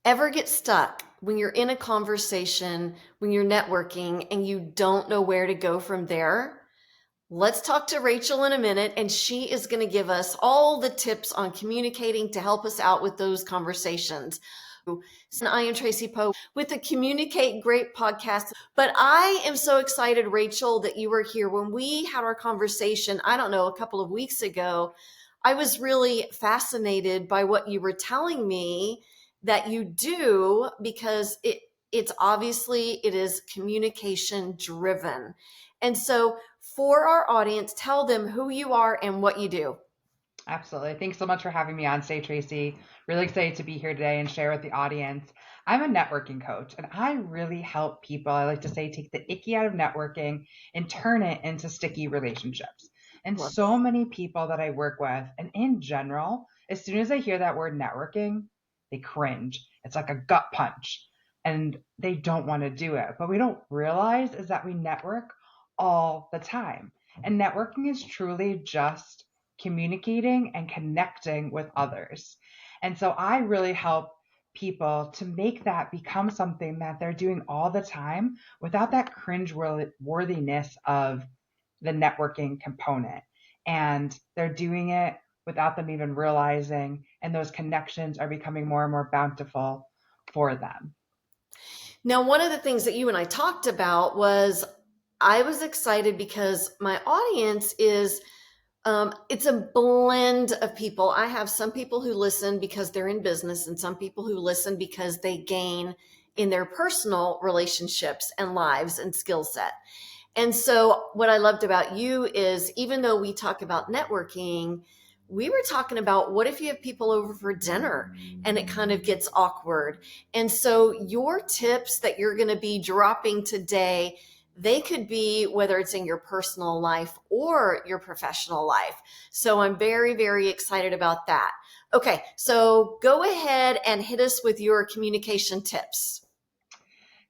ever get stuck when you're in a conversation, when you're networking, and you don't know where to go from there, let's talk to Rachel in a minute, and she is going to give us all the tips on communicating to help us out with those conversations. And I am Traci Poe with the Communicate Great podcast. But I am so excited, Rachel, that you were here. When we had our conversation, I don't know, a couple of weeks ago, I was really fascinated by what you were telling me that you do, because it is communication driven. And so for our audience, tell them who you are and what you do. Absolutely. Thanks so much for having me on today, Traci. Really excited to be here today and share with the audience. I'm a networking coach and I really help people, I like to say, take the icky out of networking and turn it into sticky relationships. And Love so many people that I work with, and in general, as soon as they hear that word networking, they cringe. It's like a gut punch and they don't want to do it. But we don't realize is that we network all the time. And networking is truly just communicating and connecting with others. And so I really help people to make that become something that they're doing all the time without that cringe worthiness of the networking component. And they're doing it without them even realizing, and those connections are becoming more and more bountiful for them. Now, one of the things that you and I talked about was I was excited because my audience is it's a blend of people. I have some people who listen because they're in business, and some people who listen because they gain in their personal relationships and lives and skill set. And so, what I loved about you is even though we talk about networking, we were talking about what if you have people over for dinner and it kind of gets awkward. And so, your tips that you're going to be dropping today, they could be whether it's in your personal life or your professional life. So, I'm very, very excited about that. Okay, so go ahead and hit us with your communication tips.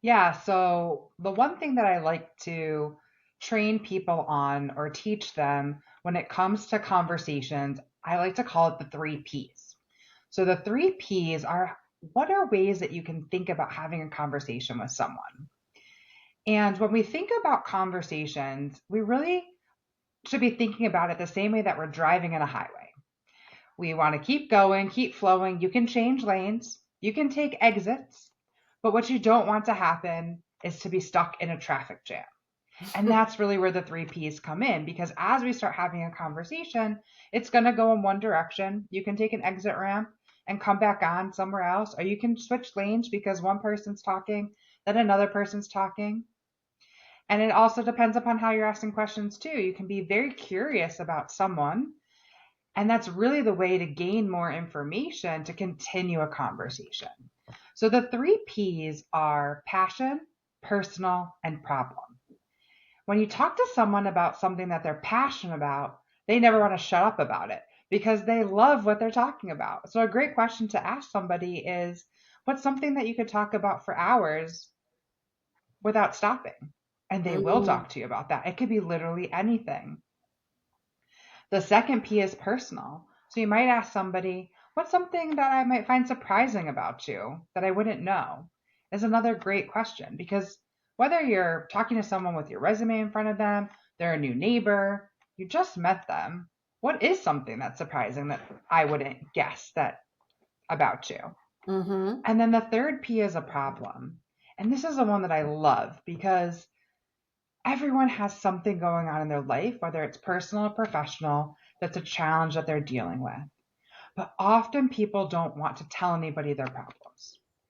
Yeah, so the one thing that I like to train people on or teach them when it comes to conversations, I like to call it the three P's. So the three P's are what are ways that you can think about having a conversation with someone? And when we think about conversations, we really should be thinking about it the same way that we're driving in a highway. We want to keep going, keep flowing. You can change lanes, you can take exits, but what you don't want to happen is to be stuck in a traffic jam. And that's really where the three P's come in, because as we start having a conversation, it's going to go in one direction. You can take an exit ramp and come back on somewhere else, or you can switch lanes because one person's talking, then another person's talking. And it also depends upon how you're asking questions too. You can be very curious about someone, and that's really the way to gain more information to continue a conversation. So the three P's are passion, personal, and problem. When you talk to someone about something that they're passionate about, they never want to shut up about it because they love what they're talking about. So a great question to ask somebody is, what's something that you could talk about for hours without stopping? And they will Mm. talk to you about that. It could be literally anything. The second P is personal. So you might ask somebody, what's something that I might find surprising about you that I wouldn't know? Is another great question, because whether you're talking to someone with your resume in front of them, they're a new neighbor, you just met them, what is something that's surprising that I wouldn't guess that about you? Mm-hmm. And then the third P is a problem. And this is the one that I love because everyone has something going on in their life, whether it's personal or professional, that's a challenge that they're dealing with. But often people don't want to tell anybody their problems.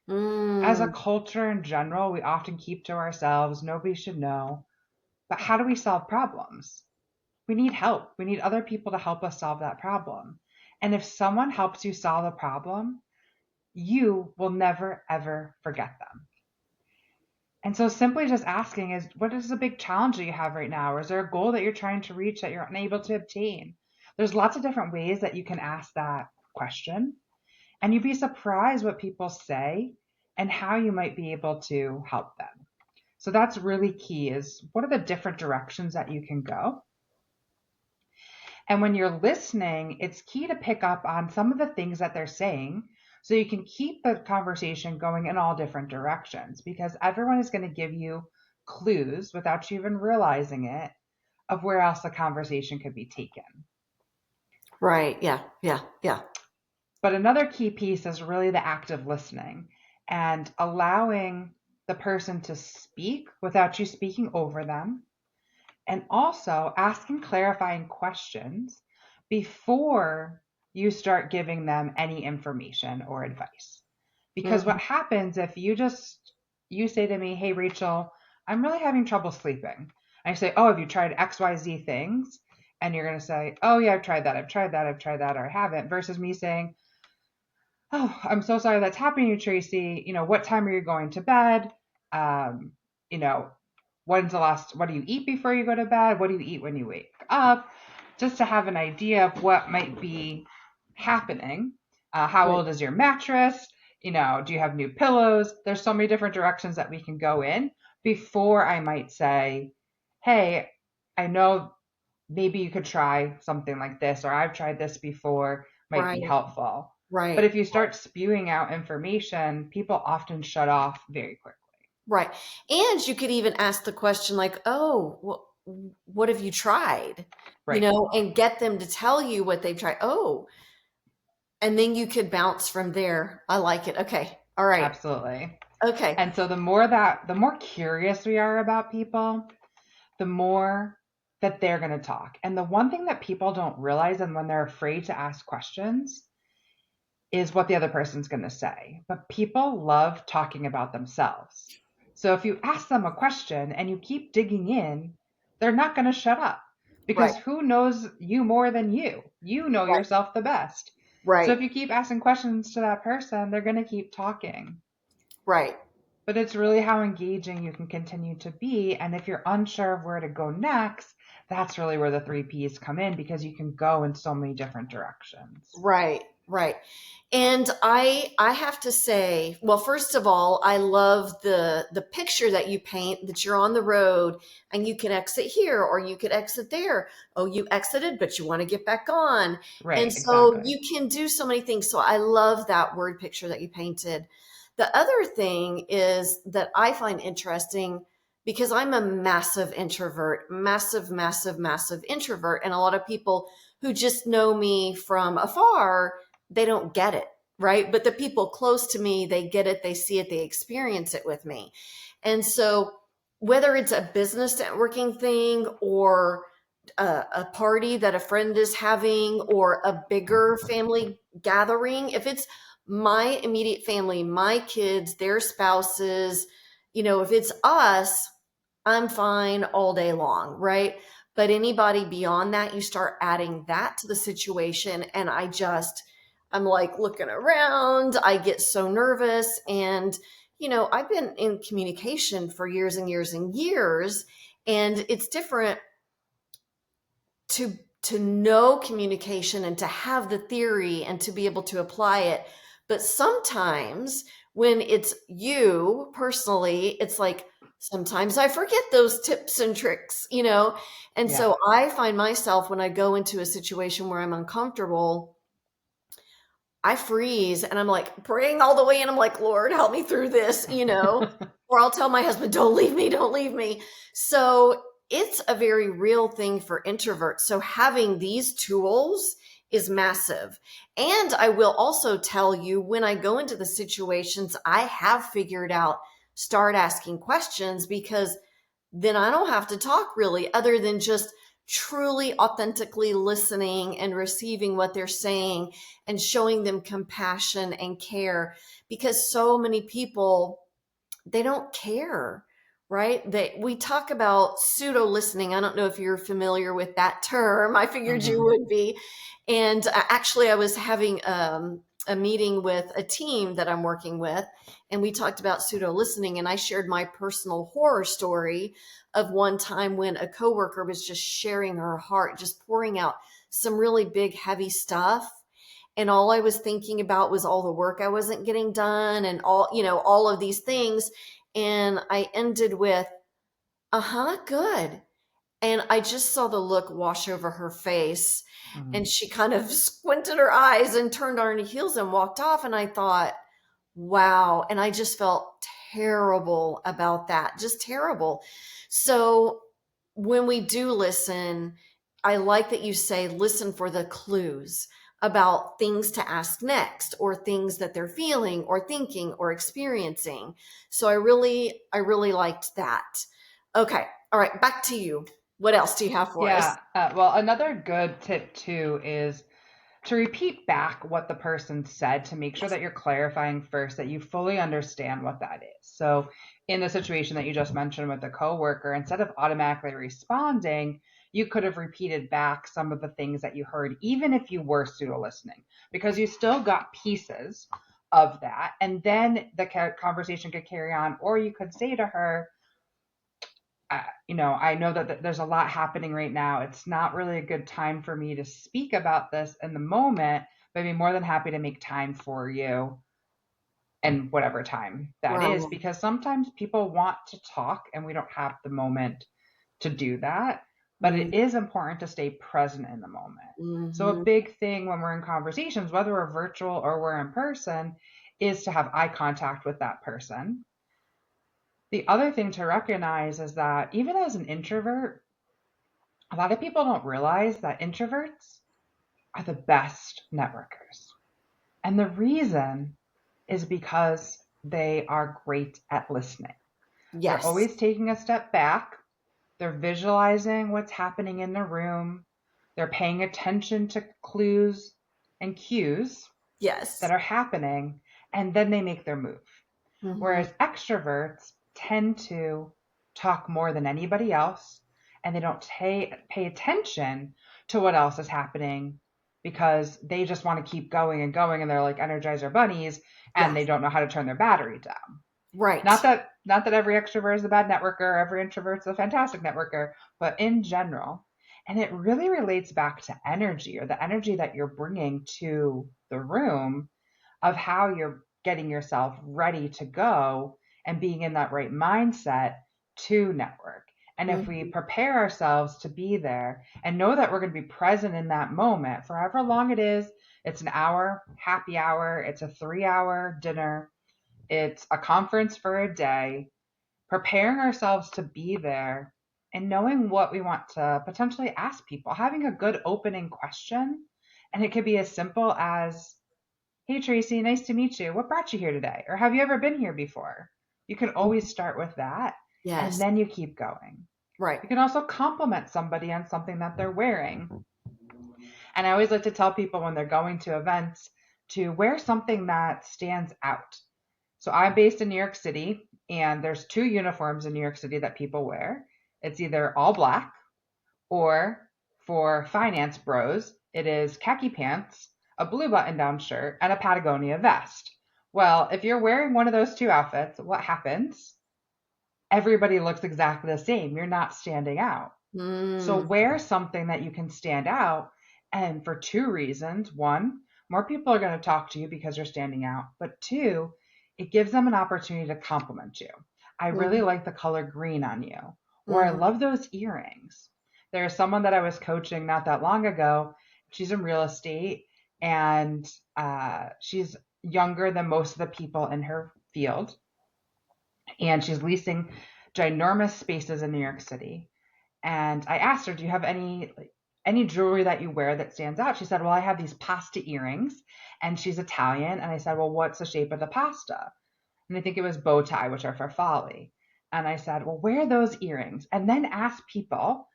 As a Mm. culture in general, we often keep to ourselves. Nobody should know. But how do we solve problems? We need help. We need other people to help us solve that problem. And if someone helps you solve a problem, you will never, ever forget them. And so simply just asking is, what is the big challenge that you have right now? Or is there a goal that you're trying to reach that you're unable to obtain? There's lots of different ways that you can ask that question. And you'd be surprised what people say and how you might be able to help them. So that's really key is what are the different directions that you can go? And when you're listening, it's key to pick up on some of the things that they're saying So you can keep the conversation going in all different directions because everyone is going to give you clues without you even realizing it of where else the conversation could be taken. Right. Yeah. Yeah. Yeah. But another key piece is really the active listening and allowing the person to speak without you speaking over them, and also asking clarifying questions before you start giving them any information or advice. Because what Mhm. happens if you say to me, "Hey Rachel, I'm really having trouble sleeping." I say, "Oh, have you tried XYZ things?" And you're going to say, "Oh yeah, I've tried that. I've tried that. I've tried that," or I haven't, versus me saying, "Oh, I'm so sorry that's happening to you, Tracy. What time are you going to bed? Um, you know, what do you eat before you go to bed? What do you eat when you wake up?" Just to have an idea of what might be happening. How Right. old is your mattress? Do you have new pillows? There's so many different directions that we can go in before I might say, "Hey, I know maybe you could try something like this, or I've tried this before, might be Right. helpful." But Right. if you start spewing out information, people often shut off very quickly. Right. And you could even ask the question like, "Oh, what have you tried?" Right. And get them to tell you what they've tried. Oh, and then you could bounce from there. I like it. Okay. All right. Absolutely. Okay. And so the more curious we are about people, the more that they're going to talk. And the one thing that people don't realize, and when they're afraid to ask questions, is what the other person's going to say. But people love talking about themselves. So if you ask them a question and you keep digging in, they're not going to shut up Right. because who knows you more than you? You know Right. yourself the best. So Right. if you keep asking questions to that person, they're going to keep talking. Right. But it's really how engaging you can continue to be. And if you're unsure of where to go next, that's really where the three P's come in because you can go in so many different directions. Right. Right. And I have to say, well, first of all, I love the picture that you paint that you're on the road and you can exit here or you could exit there. Oh, you exited, but you want to get back on. And Right, so exactly. you can do so many things. So I love that word picture that you painted. The other thing is that I find interesting because I'm a massive introvert, massive, massive, massive introvert. And a lot of people who just know me from afar, they don't get it, right? But the people close to me, they get it, they see it, they experience it with me. And so, whether it's a business networking thing or a party that a friend is having or a bigger family gathering, if it's my immediate family, my kids, their spouses, if it's us, I'm fine all day long, right? But anybody beyond that, you start adding that to the situation. And I'm like looking around. I get so nervous. And, I've been in communication for years and years and years. And it's different to know communication and to have the theory and to be able to apply it. But sometimes when it's you personally, it's like sometimes I forget those tips and tricks. And Yeah. so I find myself when I go into a situation where I'm uncomfortable, I freeze and I'm like praying all the way in. I'm like, Lord, help me through this. Or I'll tell my husband, don't leave me, don't leave me. So it's a very real thing for introverts. So having these tools is massive. And I will also tell you when I go into the situations, I have figured out start asking questions because then I don't have to talk really, other than just truly authentically listening and receiving what they're saying and showing them compassion and care, because so many people, they don't care, right? We talk about pseudo listening. I don't know if you're familiar with that term. I figured you Hmm. would be. And actually, I was having a meeting with a team that I'm working with, and we talked about pseudo listening. And I shared my personal horror story of one time when a coworker was just sharing her heart, just pouring out some really big, heavy stuff, and all I was thinking about was all the work I wasn't getting done and all of these things. And I ended with, uh-huh, good. And I just saw the look wash over her face, and Mhm. she kind of squinted her eyes and turned on her heels and walked off. And I thought, wow. And I just felt terrible about that, just terrible. So when we do listen, I like that you say listen for the clues about things to ask next, or things that they're feeling or thinking or experiencing. So I really liked that. Okay. All right, back to you. What else do you have for us? Yeah. Well, another good tip too is to repeat back what the person said to make sure that you're clarifying first that you fully understand what that is. So, in the situation that you just mentioned with the coworker, instead of automatically responding, you could have repeated back some of the things that you heard, even if you were pseudo listening, because you still got pieces of that. And then the conversation could carry on, or you could say to her, I know that there's a lot happening right now. It's not really a good time for me to speak about this in the moment, but I'd be more than happy to make time for you and whatever time that Right. is, because sometimes people want to talk and we don't have the moment to do that. But it is important to stay present in the moment. So, a Mm-hmm. big thing when we're in conversations, whether we're virtual or we're in person, is to have eye contact with that person. The other thing to recognize is that even as an introvert, a lot of people don't realize that introverts are the best networkers. And the reason is because they are great at listening. They're Yes. always taking a step back, they're visualizing what's happening in the room, they're paying attention to clues and cues that Yes. are happening, and then they make their move. Mm-hmm. Whereas extroverts tend to talk more than anybody else, and they don't pay attention to what else is happening because they just want to keep going and going, and they're like energizer bunnies, and they Yes. don't know how to turn their battery down. Right. Not that every extrovert is a bad networker, every introvert's a fantastic networker, but in general, and it really relates back to energy, or the energy that you're bringing to the room, of how you're getting yourself ready to go and being in that right mindset to network. And if we Mm-hmm. prepare ourselves to be there and know that we're going to be present in that moment for however long it is, it's an hour, happy hour, it's a 3 hour dinner, it's a conference for a day, preparing ourselves to be there and knowing what we want to potentially ask people, having a good opening question. And it could be as simple as, "Hey Tracy, nice to meet you. What brought you here today?" Or, "Have you ever been here before?" You can always start with that, and Yes. then you keep going. Right. You can also compliment somebody on something that they're wearing. And I always like to tell people when they're going to events to wear something that stands out. So I'm based in New York City, and there's two uniforms in New York City that people wear. It's either all black, or for finance bros, it is khaki pants, a blue button down shirt, and a Patagonia vest. Well, if you're wearing one of those two outfits, what happens? Everybody looks exactly the same. You're not standing out. So Mm. wear something that you can stand out. And for two reasons. One, more people are going to talk to you because you're standing out. But two, it gives them an opportunity to compliment you. I really Mm-hmm. like the color green on you, or I Mm-hmm. love those earrings. There's someone that I was coaching not that long ago. She's in real estate, and she's younger than most of the people in her field. And she's leasing ginormous spaces in New York City. And I asked her, "Do you have any jewelry that you wear that stands out?" She said, "Well, I have these pasta earrings." And she's Italian. And I said, "Well, what's the shape of the pasta?" And I think it was bow tie, which are for folly. And I said, "Well, wear those earrings and then ask people."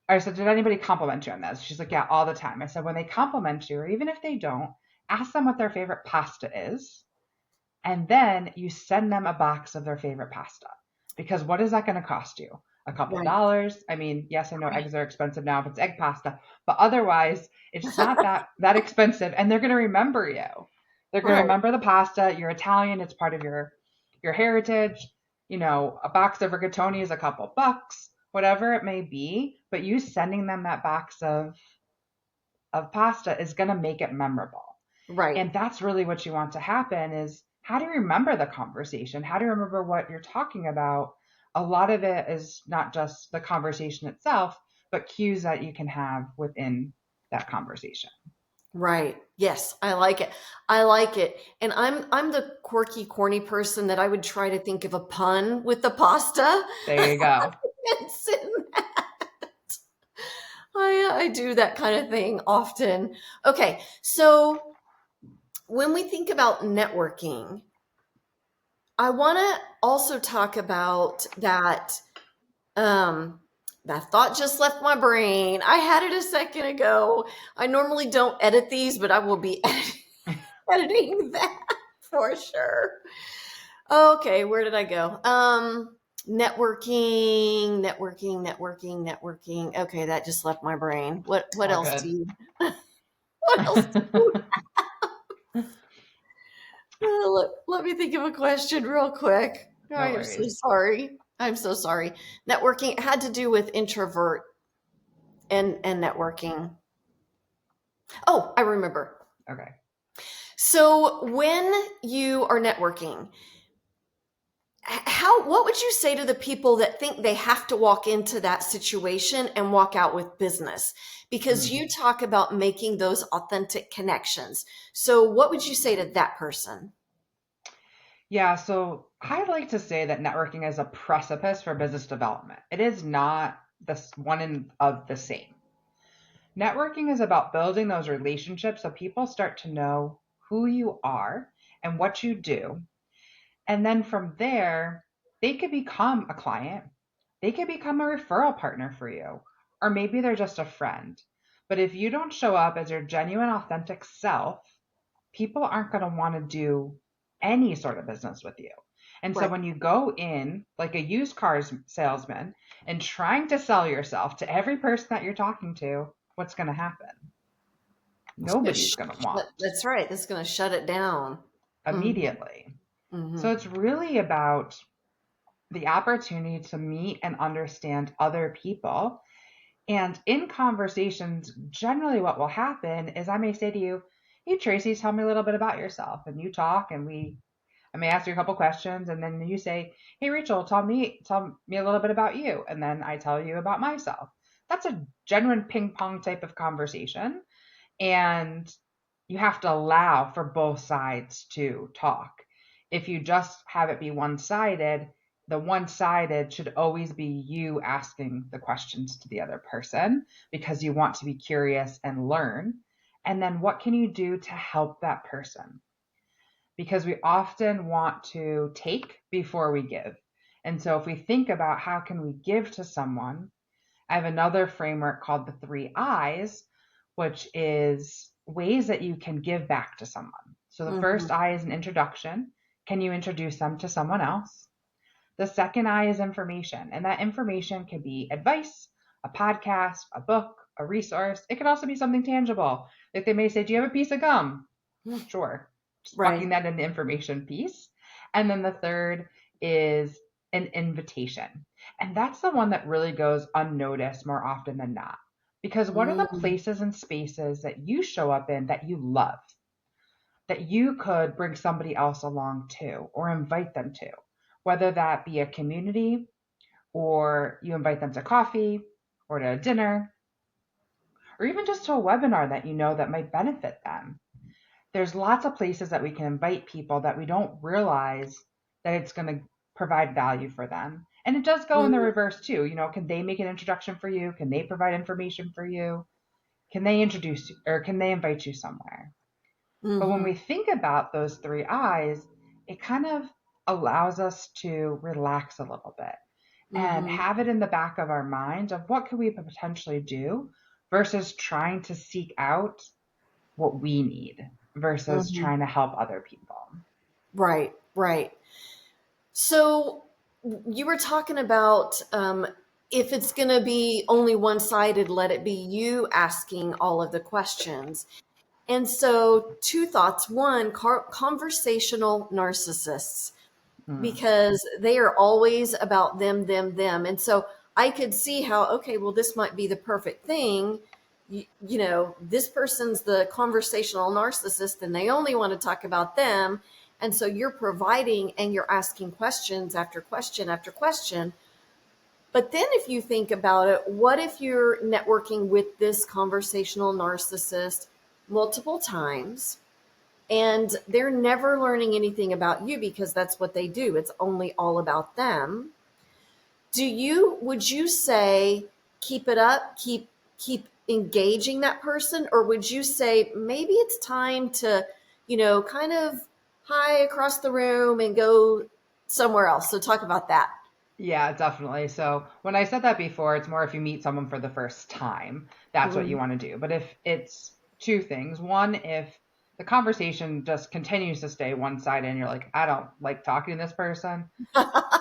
I said, "Did anybody compliment you on this?" She's like, "Yeah, all the time." I said, "When they compliment you, or even if they don't, ask them what their favorite pasta is, and then you send them a box of their favorite pasta. Because what is that going to cost you? A couple Right. dollars. I mean, yes, I know eggs are expensive now if it's egg pasta, but otherwise it's not that expensive, and they're going to remember you. They're going to Right. remember the pasta. You're Italian, it's part of your heritage. A box of rigatoni is a couple bucks, whatever it may be, but you sending them that box of pasta is going to make it memorable. Right. And that's really what you want to happen is, how do you remember the conversation? How do you remember what you're talking about a lot of it is not just the conversation itself, but cues that you can have within that conversation. Right. Yes, I like it. I like it. And I'm the quirky, corny person that I would try to think of a pun with the pasta. There you go. And send I do that kind of thing often. Okay, so when we think about networking, I want to also talk about that. That thought just left my brain. I had it a second ago. I normally don't edit these, but I will be editing that for sure. Okay, where did I go? Networking. Okay, that just left my brain. What All else good. do you what else do you let me think of a question real quick. I No am so worries. sorry. I'm so sorry. Networking had to do with introvert and networking. Oh, I remember. Okay. So when you are networking, how what would you say to the people that think they have to walk into that situation and walk out with business? Because Mm. you talk about making those authentic connections. So what would you say to that person? Yeah, so I like to say that networking is a precipice for business development. It is not this one in, of the same. Networking is about building those relationships so people start to know who you are and what you do. And then from there, they could become a client. They could become a referral partner for you, or maybe they're just a friend. But if you don't show up as your genuine, authentic self, people aren't going to want to do any sort of business with you. And so Right. when you go in like a used cars salesman and trying to sell yourself to every person that you're talking to, what's going to happen? Nobody's going to want That's right. That's going to shut it down. Mm-hmm. immediately. Mm-hmm. So it's really about the opportunity to meet and understand other people. And in conversations, generally what will happen is I may say to you, "Hey, Tracy, tell me a little bit about yourself." And you talk, and I may ask you a couple questions, and then you say, "Hey, Rachel, tell me a little bit about you." And then I tell you about myself. That's a genuine ping pong type of conversation. And you have to allow for both sides to talk. If you just have it be one sided, the one sided should always be you asking the questions to the other person because you want to be curious and learn. And then what can you do to help that person? Because we often want to take before we give. And so if we think about how can we give to someone, I have another framework called the 3 I's, which is ways that you can give back to someone. So the Mm-hmm. first I is an introduction. Can you introduce them to someone else? The second I is information, and that information can be advice, a podcast, a book, a resource. It could also be something tangible. Like they may say, "Do you have a piece of gum?" Sure. Just bucking Right. that in the information piece. And then the third is an invitation. And that's the one that really goes unnoticed more often than not. Because what are the Mm-hmm. places and spaces that you show up in that you love, that you could bring somebody else along to or invite them to? Whether that be a community or you invite them to coffee or to a dinner or even just to a webinar that you know that might benefit them. There's lots of places that we can invite people that we don't realize that it's going to provide value for them. And it does go in the reverse too. Can they make an introduction for you? Can they provide information for you? Can they introduce you or can they invite you somewhere? But when Mm-hmm. we think about those 3 I's, it kind of allows us to relax a little bit and Mm-hmm. have it in the back of our mind of what could we potentially do versus trying to seek out what we need versus Mm-hmm. trying to help other people. Right. Right. So you were talking about if it's going to be only one sided, let it be you asking all of the questions. And so, two thoughts. One, conversational narcissists, Mm, because they are always about them. And so, I could see how, okay, well, this might be the perfect thing. This person's the conversational narcissist and they only want to talk about them. And so you're providing and you're asking questions after question after question. But then if you think about it, what if you're networking with this conversational narcissist multiple times and they're never learning anything about you because that's what they do? It's only all about them. Would you say keep it up, keep engaging that person, or would you say maybe it's time to, kind of hie across the room and go somewhere else? So talk about that. Yeah, definitely. So when I said that before, it's more if you meet someone for the first time, that's what you Mhm. want to do. But if it's two things, one, if the conversation just continues to stay one sided and you're like, I don't like talking to this person,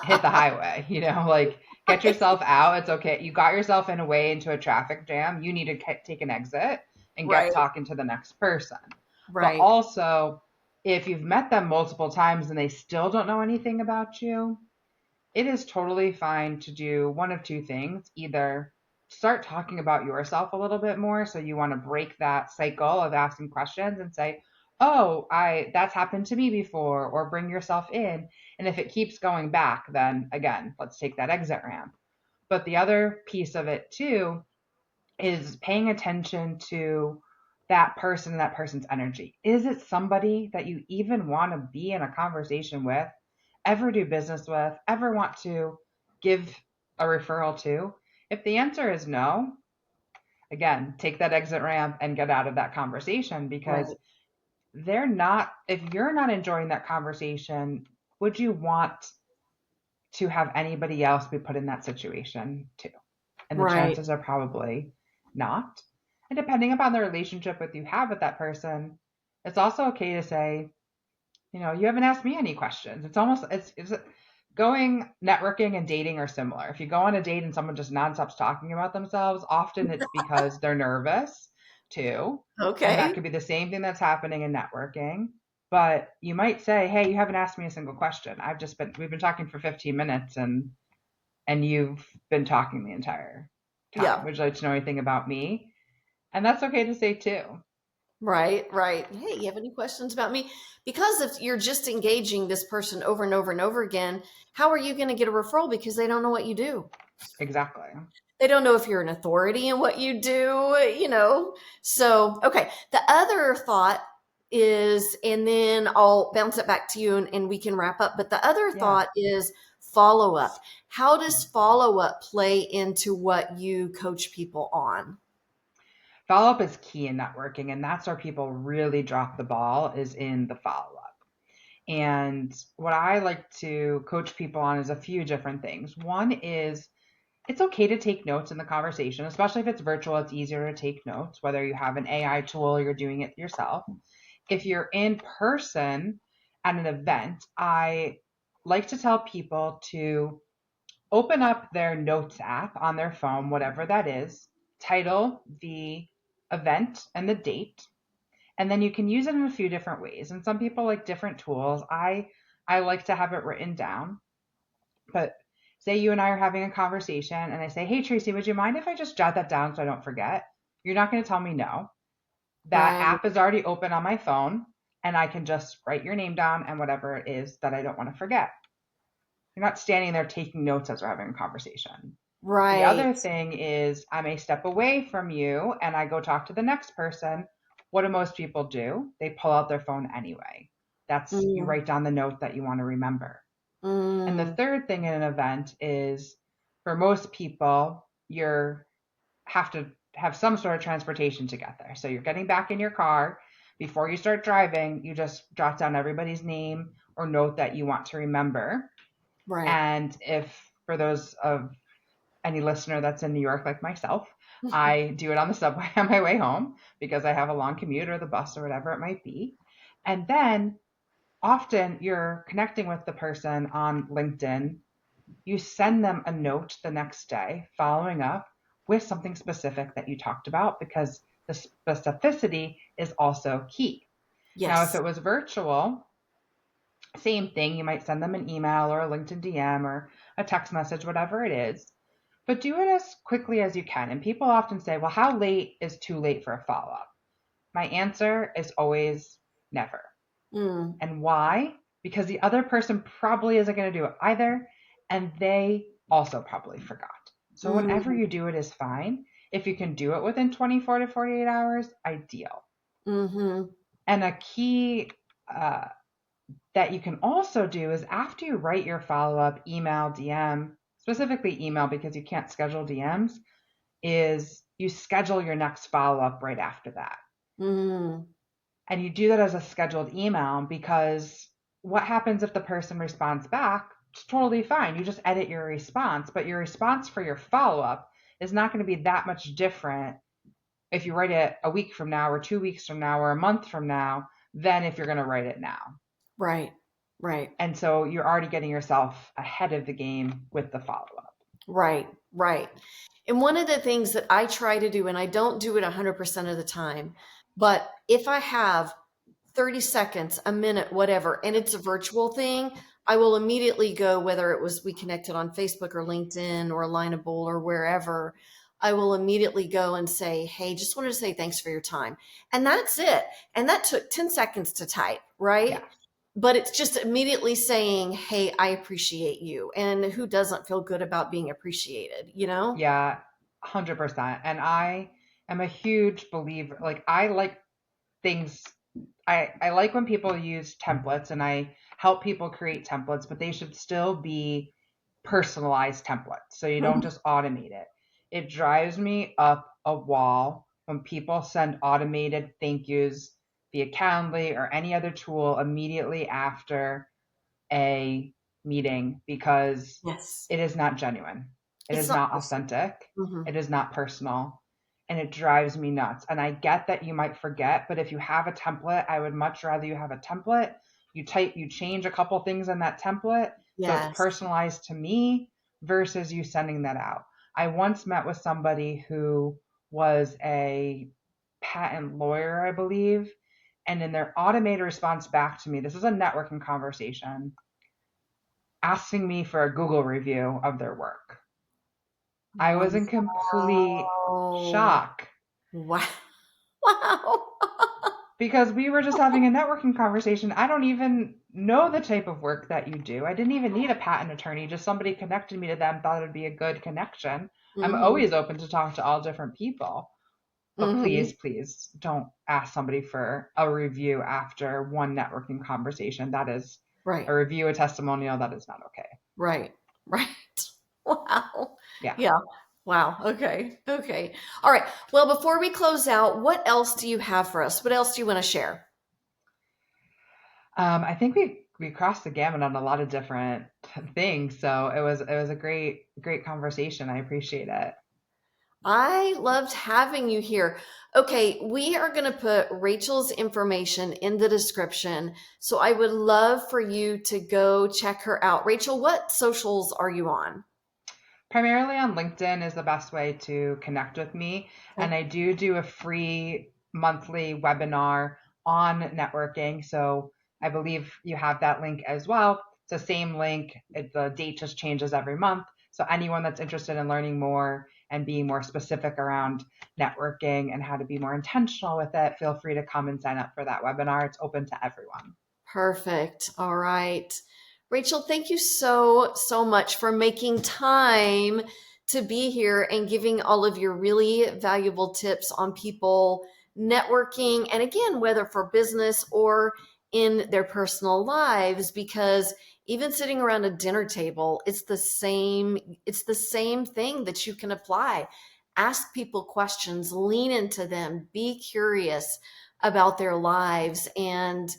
hit the highway, like get yourself out. It's okay. You got yourself in a way into a traffic jam. You need to take an exit and get Right, talking to the next person. But right, also, if you've met them multiple times and they still don't know anything about you, it is totally fine to do one of two things. Either start talking about yourself a little bit more. So you want to break that cycle of asking questions and say, oh, that's happened to me before, or bring yourself in. And if it keeps going back, then again, let's take that exit ramp. But the other piece of it too is paying attention to that person's energy. Is it somebody that you even want to be in a conversation with, ever do business with, ever want to give a referral to? If the answer is no, again, take that exit ramp and get out of that conversation, because right, if you're not enjoying that conversation, would you want to have anybody else be put in that situation too? And the right, chances are probably not. And depending upon the relationship with you have with that person, it's also okay to say, you haven't asked me any questions. It's going networking and dating are similar. If you go on a date and someone just nonstops talking about themselves, often it's because they're nervous too. And that okay, could be the same thing that's happening in networking. But you might say, hey, you haven't asked me a single question. We've been talking for 15 minutes and you've been talking the entire time. yeah, Would you like to know anything about me? And that's okay to say too. right, right. Hey, you have any questions about me? Because if you're just engaging this person over and over and over again, how are you going to get a referral? Because they don't know what you do. Exactly. They don't know if you're an authority in what you do. So, okay. The other thought is, and then I'll bounce it back to you and we can wrap up. But the other Yeah. thought is follow up. How does follow up play into what you coach people on? Follow up is key in networking, and that's where people really drop the ball is in the follow up. And what I like to coach people on is a few different things. One is it's okay to take notes in the conversation, especially if it's virtual, it's easier to take notes, whether you have an AI tool or you're doing it yourself. If you're in person at an event, I like to tell people to open up their notes app on their phone, whatever that is, title the event and the date, and then you can use it in a few different ways. And some people like different tools. I like to have it written down. But say you and I are having a conversation and I say, "Hey Tracy, would you mind if I just jot that down so I don't forget?" You're not going to tell me no. That Right, app is already open on my phone and I can just write your name down and whatever it is that I don't want to forget. You're not standing there taking notes as we're having a conversation. The right. other thing is I may step away from you and I go talk to the next person. What do most people do? They pull out their phone anyway. You Mm, write down the note that you want to remember. And the mm, third thing in an event is for most people, you have to have some sort of transportation to get there. So you're getting back in your car. Before you start driving, you just jot down everybody's name or note that you want to remember. right. And if for those of any listener that's in New York like myself, I do it on the subway on my way home because I have a long commute or the bus or whatever it might be. And then often you're connecting with the person on LinkedIn. You send them a note the next day following up with something specific that you talked about because the specificity is also key. Now, if Yes. it was virtual, same thing. You might send them an email or a LinkedIn DM or a text message, whatever it is, but do it as quickly as you can. And people often say, well, how late is too late for a follow up? My answer is always never. Mm, And why? because the other person probably isn't going to do it either. And they also probably forgot. So whenever Mm-hmm. you do it is fine. If you can do it within 24 to 48 hours, ideal. Mm-hmm. And a key uh, that you can also do is after you write your follow up email, DM, specifically email because you can't schedule DMs, is you schedule your next follow up right after that. Mm-hmm. And you do that as a scheduled email because what happens if the person responds back? It's totally fine. You just edit your response, but your response for your follow up is not going to be that much different if you write it a week from now or 2 weeks from now or a month from now than if you're going to write it now. Right. Right. And so you're already getting yourself ahead of the game with the follow up. Right. Right. And one of the things that I try to do, and I don't do it 100% of the time, but if I have 30 seconds, a minute, whatever, and it's a virtual thing, I will immediately go, whether it was we connected on Facebook or LinkedIn or Alignable or wherever, I will immediately go and say, hey, just wanted to say thanks for your time. And that's it. And that took 10 seconds to type, right? Yes. But it's just immediately saying, hey, I appreciate you. And who doesn't feel good about being appreciated, you know? Yeah, 100%. And I am a huge believer, like, I like things I like when people use templates and I help people create templates, but they should still be personalized templates. So you don't just automate it. It drives me up a wall when people send automated thank yous via Calendly or any other tool immediately after a meeting because Yes. it is not genuine. It It's is not not personal. authentic. Mhm. It is not personal. And it drives me nuts. And I get that you might forget, but if you have a template, I would much rather you have a template. You change a couple things in that template so it's Yes. personalized to me versus you sending that out. I once met with somebody who was a patent lawyer, I believe, and in their automated response back to me, this is a networking conversation, asking me for a Google review of their work. I was in complete Wow. shock Wow. Wow. because we were just having a networking conversation. I don't even know the type of work that you do. I didn't even need a patent attorney, just somebody connected me to them, thought it'd be a good connection. I'm Mhm. always open to talk to all different people. But Mhm. please, please don't ask somebody for a review after one networking conversation. That is Right. a review, a testimonial. That is not okay. Right. Right. Wow. Yeah. Yeah. Wow. Okay. Okay. All right. Well, before we close out, what else do you have for us? What else do you want to share? I think we crossed the gamut on a lot of different things. So it was a great conversation. I appreciate it. I loved having you here. Okay, we are going to put Rachel's information in the description. So I would love for you to go check her out. Rachel, what socials are you on? Primarily on LinkedIn is the best way to connect with me, and Okay. I do a free monthly webinar on networking. So I believe you have that link as well. It's the same link. The date just changes every month. So anyone that's interested in learning more and being more specific around networking and how to be more intentional with it, feel free to come and sign up for that webinar. It's open to everyone. Perfect. All right. Rachel, thank you so, so much for making time to be here and giving all of your really valuable tips on people networking. And again, whether for business or in their personal lives, because even sitting around a dinner table, it's the same thing that you can apply. Ask people questions, lean into them, be curious about their lives, and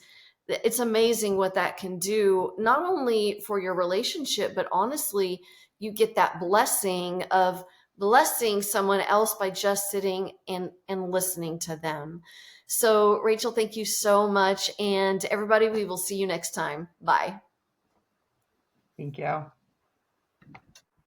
it's amazing what that can do, not only for your relationship, but honestly, you get that blessing of blessing someone else by just sitting and listening to them. So, Rachel, thank you so much. And everybody, we will see you next time. Bye. Thank you.